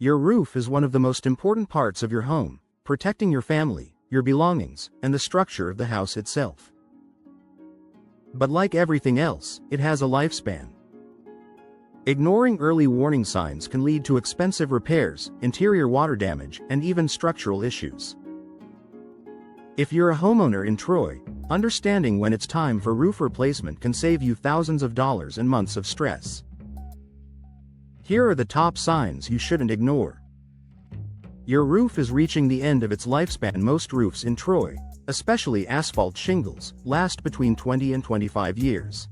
Your roof is one of the most important parts of your home, protecting your family, your belongings, and the structure of the house itself. But like everything else, it has a lifespan. Ignoring early warning signs can lead to expensive repairs, interior water damage, and even structural issues. If you're a homeowner in Troy, understanding when it's time for roof replacement can save you thousands of dollars and months of stress. Here are the top signs you shouldn't ignore. Your roof is reaching the end of its lifespan. Most roofs in Troy, especially asphalt shingles, last between 20 and 25 years.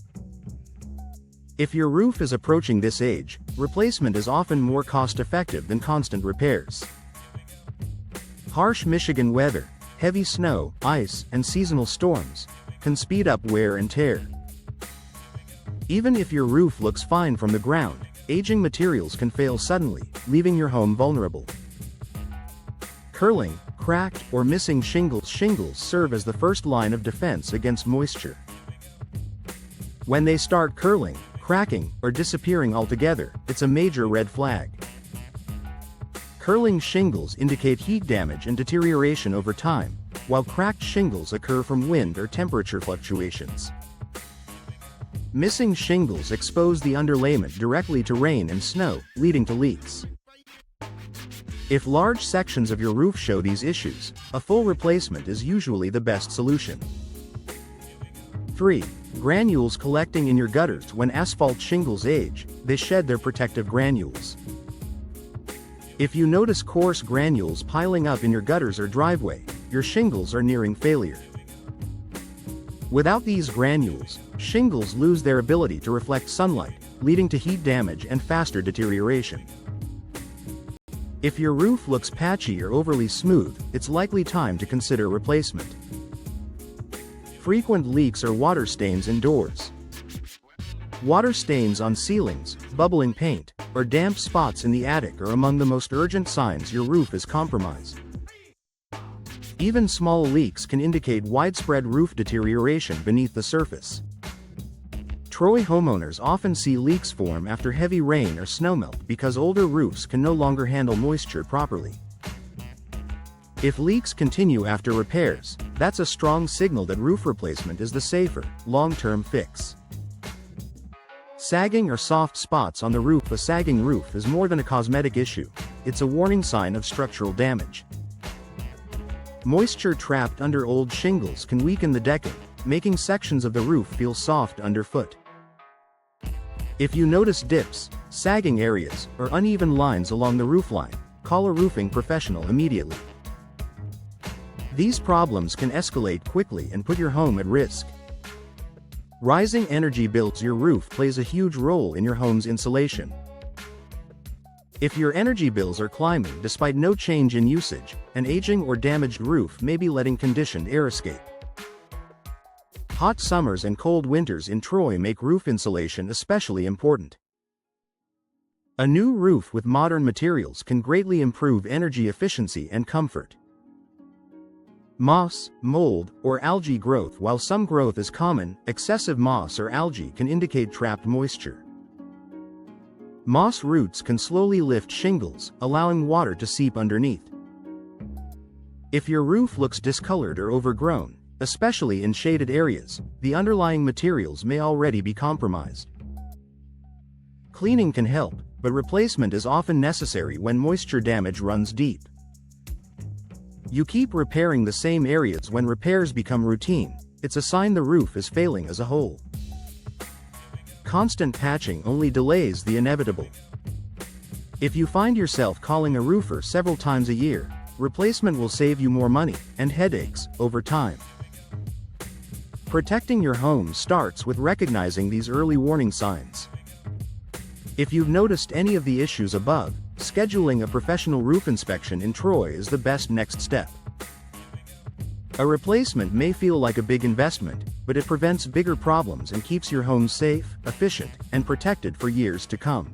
If your roof is approaching this age, replacement is often more cost-effective than constant repairs. Harsh Michigan weather, heavy snow, ice, and seasonal storms can speed up wear and tear. Even if your roof looks fine from the ground, aging materials can fail suddenly, leaving your home vulnerable. Curling, cracked, or missing shingles. Shingles serve as the first line of defense against moisture. When they start curling, cracking, or disappearing altogether, it's a major red flag. Curling shingles indicate heat damage and deterioration over time, while cracked shingles occur from wind or temperature fluctuations. Missing shingles expose the underlayment directly to rain and snow, leading to leaks. If large sections of your roof show these issues, a full replacement is usually the best solution. 3. Granules collecting in your gutters. When asphalt shingles age, they shed their protective granules. If you notice coarse granules piling up in your gutters or driveway, your shingles are nearing failure. Without these granules, shingles lose their ability to reflect sunlight, leading to heat damage and faster deterioration. If your roof looks patchy or overly smooth, it's likely time to consider replacement. Frequent leaks or water stains indoors. Water stains on ceilings, bubbling paint, or damp spots in the attic are among the most urgent signs your roof is compromised. Even small leaks can indicate widespread roof deterioration beneath the surface. Troy homeowners often see leaks form after heavy rain or snowmelt because older roofs can no longer handle moisture properly. If leaks continue after repairs, that's a strong signal that roof replacement is the safer, long-term fix. Sagging or soft spots on the roof. A sagging roof is more than a cosmetic issue, it's a warning sign of structural damage. Moisture trapped under old shingles can weaken the decking, making sections of the roof feel soft underfoot. If you notice dips, sagging areas, or uneven lines along the roofline, call a roofing professional immediately. These problems can escalate quickly and put your home at risk. Rising energy bills. Your roof plays a huge role in your home's insulation. If your energy bills are climbing despite no change in usage, an aging or damaged roof may be letting conditioned air escape. Hot summers and cold winters in Troy make roof insulation especially important. A new roof with modern materials can greatly improve energy efficiency and comfort. Moss, mold, or algae growth. While some growth is common, excessive moss or algae can indicate trapped moisture. Moss roots can slowly lift shingles, allowing water to seep underneath. If your roof looks discolored or overgrown, especially in shaded areas, the underlying materials may already be compromised. Cleaning can help, but replacement is often necessary when moisture damage runs deep. You keep repairing the same areas. When repairs become routine, it's a sign the roof is failing as a whole. Constant patching only delays the inevitable. If you find yourself calling a roofer several times a year, replacement will save you more money and headaches over time. Protecting your home starts with recognizing these early warning signs. If you've noticed any of the issues above, scheduling a professional roof inspection in Troy is the best next step. A replacement may feel like a big investment, but it prevents bigger problems and keeps your home safe, efficient, and protected for years to come.